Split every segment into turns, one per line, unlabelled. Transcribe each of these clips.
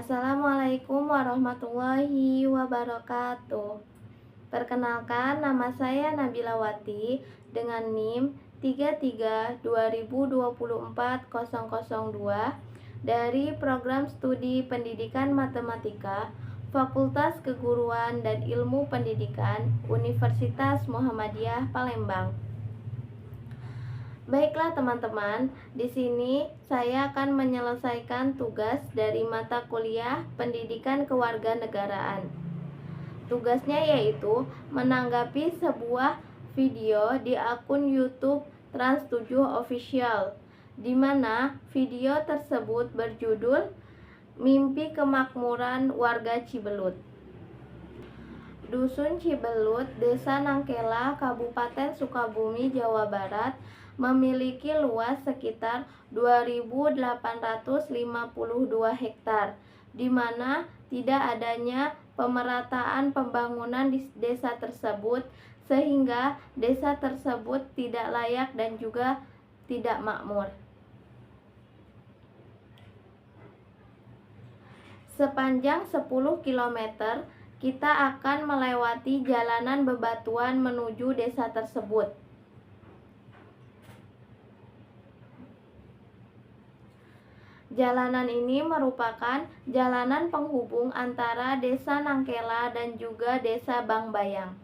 Assalamualaikum warahmatullahi wabarakatuh. Perkenalkan, nama saya Nabilawati dengan NIM 33 2024 002 dari Program Studi Pendidikan Matematika Fakultas Keguruan dan Ilmu Pendidikan Universitas Muhammadiyah Palembang. Baiklah teman-teman, di sini saya akan menyelesaikan tugas dari mata kuliah Pendidikan Kewarganegaraan. Tugasnya yaitu menanggapi sebuah video di akun YouTube Trans7 Official, di mana video tersebut berjudul Mimpi Kemakmuran Warga Cibelut. Dusun Cibelut, Desa Nangkela, Kabupaten Sukabumi, Jawa Barat memiliki luas sekitar 2.852 hektar, di mana tidak adanya pemerataan pembangunan di desa tersebut, sehingga desa tersebut tidak layak dan juga tidak makmur. Sepanjang 10 km, kita akan melewati jalanan bebatuan menuju desa tersebut. Jalanan ini merupakan jalanan penghubung antara Desa Nangkela dan juga Desa Bangbayang.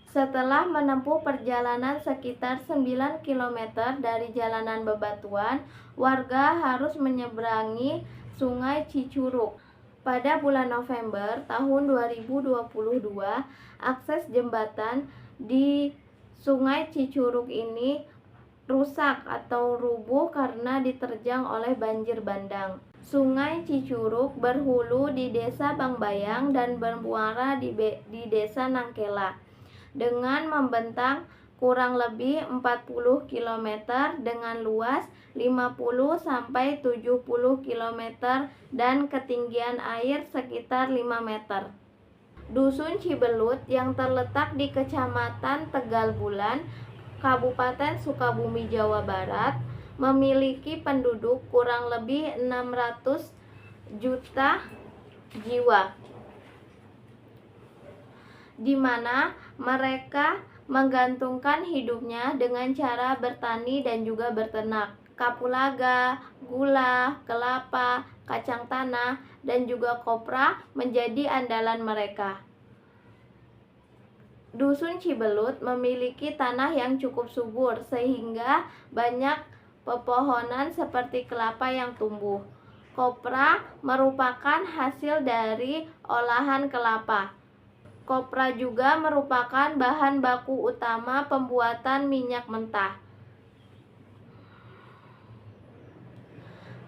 Setelah menempuh perjalanan sekitar 9 km dari jalanan bebatuan, warga harus menyeberangi Sungai Cicurug. Pada bulan November tahun 2022, akses jembatan di Sungai Cicurug ini rusak atau rubuh karena diterjang oleh banjir bandang. Sungai Cicurug berhulu di Desa Bangbayang dan bermuara di Desa Nangkela dengan membentang kurang lebih 40 km dengan luas 50 sampai 70 km dan ketinggian air sekitar 5 meter. Dusun Cibelut yang terletak di Kecamatan Tegal Bulan, Kabupaten Sukabumi, Jawa Barat, memiliki penduduk kurang lebih 600 juta jiwa, di mana mereka menggantungkan hidupnya dengan cara bertani dan juga berternak. Kapulaga, gula, kelapa, kacang tanah, dan juga kopra menjadi andalan mereka. Dusun Cibelut memiliki tanah yang cukup subur sehingga banyak pepohonan seperti kelapa yang tumbuh. Kopra merupakan hasil dari olahan kelapa. Kopra juga merupakan bahan baku utama pembuatan minyak mentah.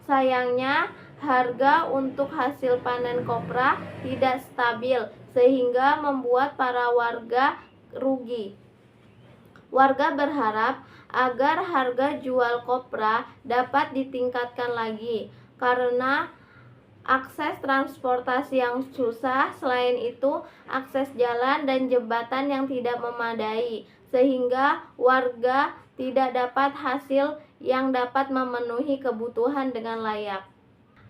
Sayangnya, harga untuk hasil panen kopra tidak stabil sehingga membuat para warga rugi. Warga berharap agar harga jual kopra dapat ditingkatkan lagi karena akses transportasi yang susah, selain itu akses jalan dan jembatan yang tidak memadai, sehingga warga tidak dapat hasil yang dapat memenuhi kebutuhan dengan layak.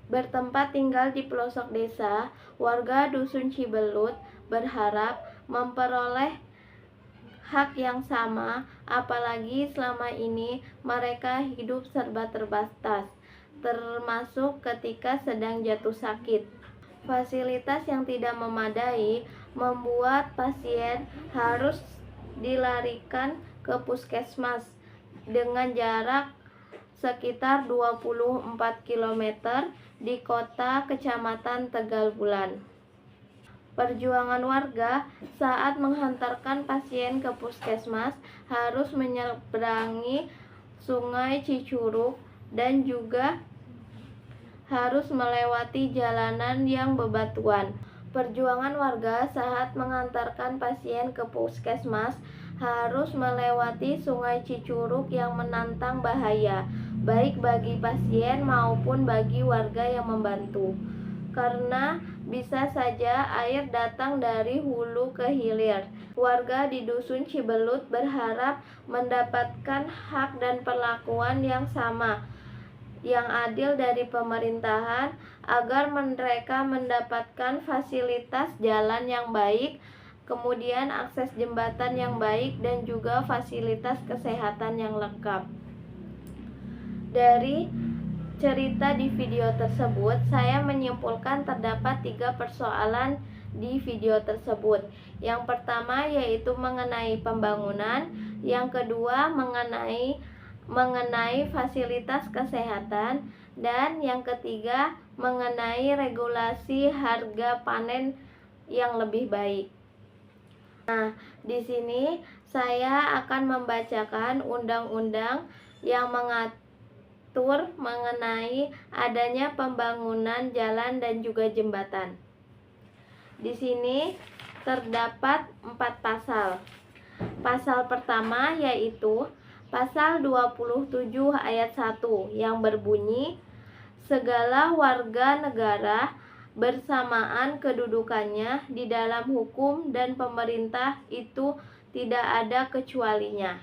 Bertempat tinggal di pelosok desa, warga Dusun Cibelut berharap memperoleh hak yang sama, apalagi selama ini mereka hidup serba terbatas, termasuk ketika sedang jatuh sakit. Fasilitas yang tidak memadai membuat pasien harus dilarikan ke puskesmas dengan jarak sekitar 24 km di kota Kecamatan Tegal Bulan. Perjuangan warga saat menghantarkan pasien ke puskesmas harus menyeberangi Sungai Cicurug dan juga harus melewati jalanan yang bebatuan. Perjuangan warga saat mengantarkan pasien ke puskesmas harus melewati Sungai Cicurug yang menantang bahaya, baik bagi pasien maupun bagi warga yang membantu. Karena bisa saja air datang dari hulu ke hilir. Warga di Dusun Cibelut berharap mendapatkan hak dan perlakuan yang sama yang adil dari pemerintahan agar mereka mendapatkan fasilitas jalan yang baik, kemudian akses jembatan yang baik, dan juga fasilitas kesehatan yang lengkap. Dari cerita di video tersebut, saya menyimpulkan terdapat 3 persoalan di video tersebut. Yang pertama yaitu mengenai pembangunan, yang kedua mengenai fasilitas kesehatan, dan yang ketiga mengenai regulasi harga panen yang lebih baik. Nah, di sini saya akan membacakan undang-undang yang mengatur mengenai adanya pembangunan jalan dan juga jembatan. Di sini terdapat 4 pasal. Pasal pertama yaitu pasal 27 ayat 1 yang berbunyi, segala warga negara bersamaan kedudukannya di dalam hukum dan pemerintah itu tidak ada kecualinya.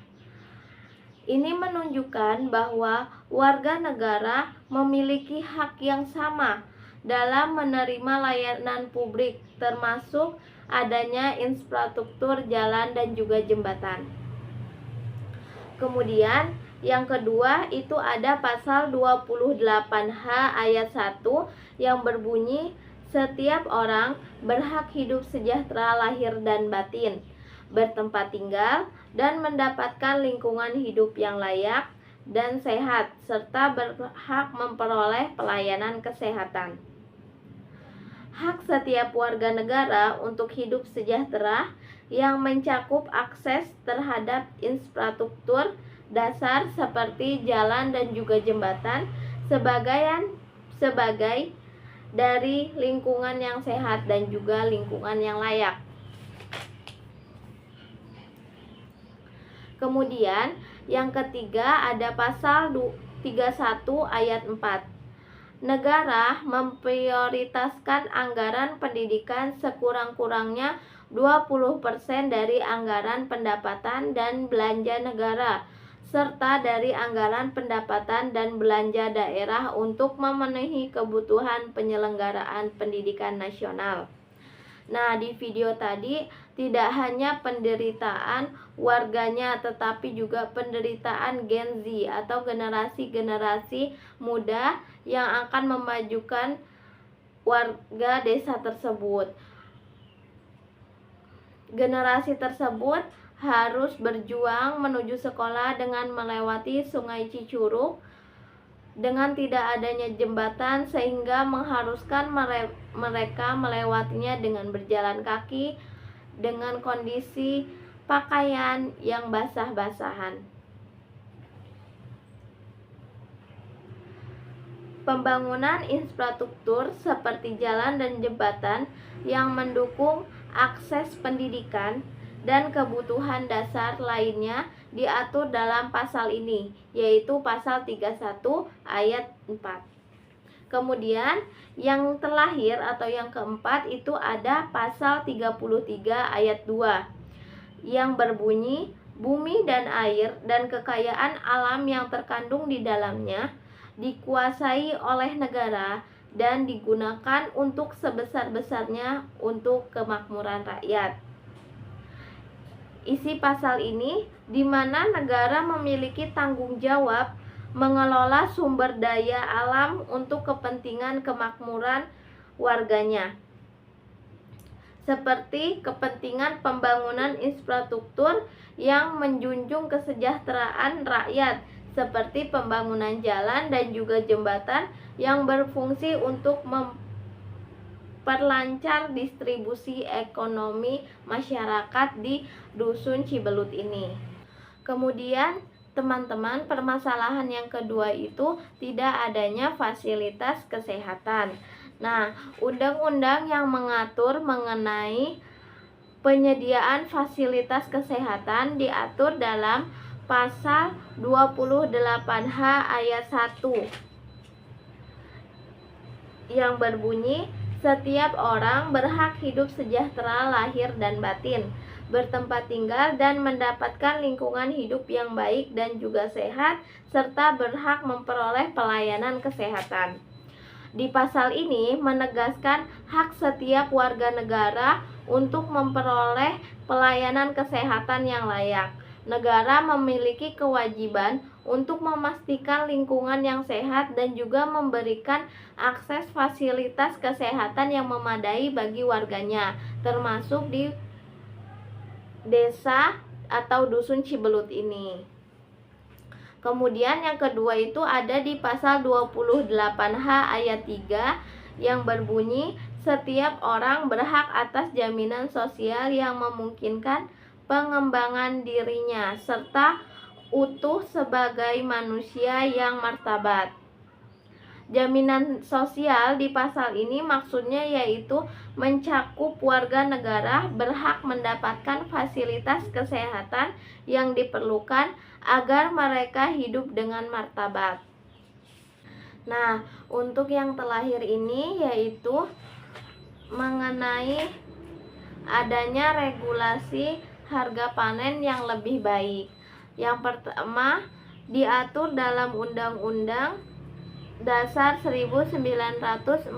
Ini menunjukkan bahwa warga negara memiliki hak yang sama dalam menerima layanan publik, termasuk adanya infrastruktur jalan dan juga jembatan. Kemudian yang kedua itu ada pasal 28H ayat 1 yang berbunyi, setiap orang berhak hidup sejahtera lahir dan batin, bertempat tinggal, dan mendapatkan lingkungan hidup yang layak dan sehat, serta berhak memperoleh pelayanan kesehatan. Hak setiap warga negara untuk hidup sejahtera yang mencakup akses terhadap infrastruktur dasar seperti jalan dan juga jembatan sebagai dari lingkungan yang sehat dan juga lingkungan yang layak. Kemudian yang ketiga ada pasal 31 ayat 4. Negara memprioritaskan anggaran pendidikan sekurang-kurangnya 20% dari anggaran pendapatan dan belanja negara, serta dari anggaran pendapatan dan belanja daerah untuk memenuhi kebutuhan penyelenggaraan pendidikan nasional. Nah, di video tadi tidak hanya penderitaan warganya, tetapi juga penderitaan Gen Z atau generasi-generasi muda yang akan memajukan warga desa tersebut. Generasi tersebut harus berjuang menuju sekolah dengan melewati Sungai Cicurug dengan tidak adanya jembatan, sehingga mengharuskan mereka melewatinya dengan berjalan kaki dengan kondisi pakaian yang basah-basahan. Pembangunan infrastruktur seperti jalan dan jembatan yang mendukung akses pendidikan dan kebutuhan dasar lainnya diatur dalam pasal ini, yaitu pasal 31 ayat 4. Kemudian yang terakhir atau yang keempat itu ada pasal 33 ayat 2 yang berbunyi, bumi dan air dan kekayaan alam yang terkandung di dalamnya dikuasai oleh negara dan digunakan untuk sebesar-besarnya untuk kemakmuran rakyat. Isi pasal ini di mana negara memiliki tanggung jawab mengelola sumber daya alam untuk kepentingan kemakmuran warganya, seperti kepentingan pembangunan infrastruktur yang menjunjung kesejahteraan rakyat, seperti pembangunan jalan dan juga jembatan yang berfungsi untuk memperlancar distribusi ekonomi masyarakat di Dusun Cibelut ini. Kemudian teman-teman, permasalahan yang kedua itu tidak adanya fasilitas kesehatan. Nah, undang-undang yang mengatur mengenai penyediaan fasilitas kesehatan diatur dalam pasal 28H ayat 1 yang berbunyi, setiap orang berhak hidup sejahtera lahir dan batin, bertempat tinggal, dan mendapatkan lingkungan hidup yang baik dan juga sehat, serta berhak memperoleh pelayanan kesehatan. Di pasal ini menegaskan hak setiap warga negara untuk memperoleh pelayanan kesehatan yang layak. Negara memiliki kewajiban untuk memastikan lingkungan yang sehat dan juga memberikan akses fasilitas kesehatan yang memadai bagi warganya, termasuk di desa atau dusun Cibelut ini. Kemudian yang kedua itu ada di pasal 28H ayat 3 yang berbunyi setiap orang berhak atas jaminan sosial yang memungkinkan pengembangan dirinya serta utuh sebagai manusia yang martabat. Jaminan sosial di pasal ini maksudnya yaitu mencakup warga negara berhak mendapatkan fasilitas kesehatan yang diperlukan agar mereka hidup dengan martabat. Nah, untuk yang terakhir ini yaitu mengenai adanya regulasi harga panen yang lebih baik. Yang pertama, diatur dalam Undang-Undang Dasar 1945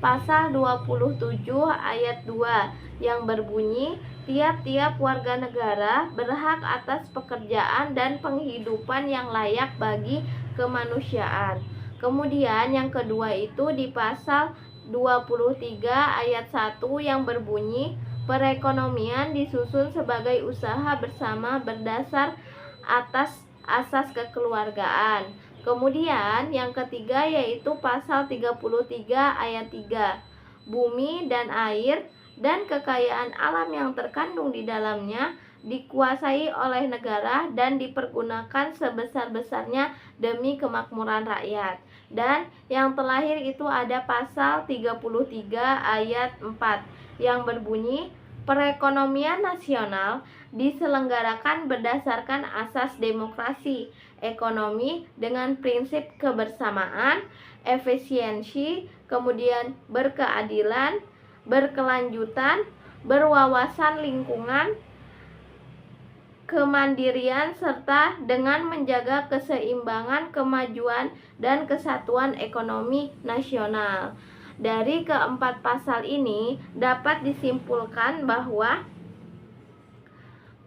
pasal 27 ayat 2 yang berbunyi tiap-tiap warga negara berhak atas pekerjaan dan penghidupan yang layak bagi kemanusiaan. Kemudian yang kedua itu di pasal 23 ayat 1 yang berbunyi perekonomian disusun sebagai usaha bersama berdasar atas asas kekeluargaan. Kemudian yang ketiga yaitu pasal 33 ayat 3. Bumi dan air dan kekayaan alam yang terkandung di dalamnya dikuasai oleh negara dan dipergunakan sebesar-besarnya demi kemakmuran rakyat. Dan yang terakhir itu ada pasal 33 ayat 4 yang berbunyi perekonomian nasional diselenggarakan berdasarkan asas demokrasi ekonomi dengan prinsip kebersamaan, efisiensi, kemudian berkeadilan, berkelanjutan, berwawasan lingkungan, kemandirian, serta dengan menjaga keseimbangan, kemajuan, dan kesatuan ekonomi nasional. Dari keempat pasal ini dapat disimpulkan bahwa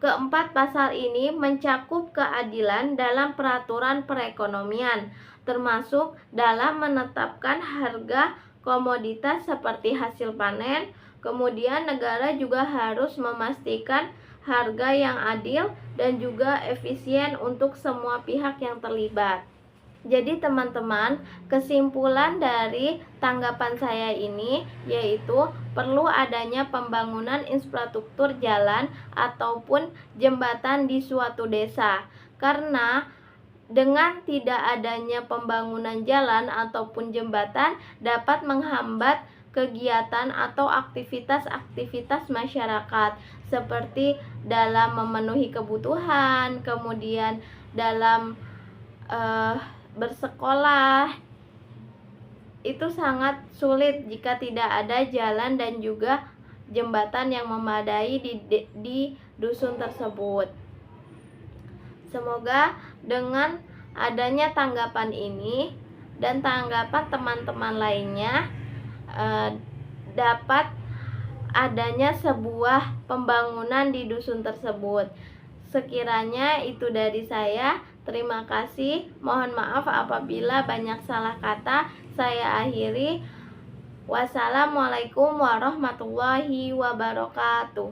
keempat pasal ini mencakup keadilan dalam peraturan perekonomian, termasuk dalam menetapkan harga komoditas seperti hasil panen. Kemudian negara juga harus memastikan harga yang adil dan juga efisien untuk semua pihak yang terlibat. Jadi teman-teman, kesimpulan dari tanggapan saya ini yaitu perlu adanya pembangunan infrastruktur jalan ataupun jembatan di suatu desa. Karena dengan tidak adanya pembangunan jalan ataupun jembatan dapat menghambat kegiatan atau aktivitas-aktivitas masyarakat seperti dalam memenuhi kebutuhan, kemudian dalam bersekolah. Itu sangat sulit jika tidak ada jalan dan juga jembatan yang memadai di dusun tersebut. Semoga dengan adanya tanggapan ini dan tanggapan teman-teman lainnya dapat adanya sebuah pembangunan di dusun tersebut. Sekiranya itu dari saya. Terima kasih. Mohon maaf apabila banyak salah kata. Saya akhiri. Wassalamualaikum warahmatullahi wabarakatuh.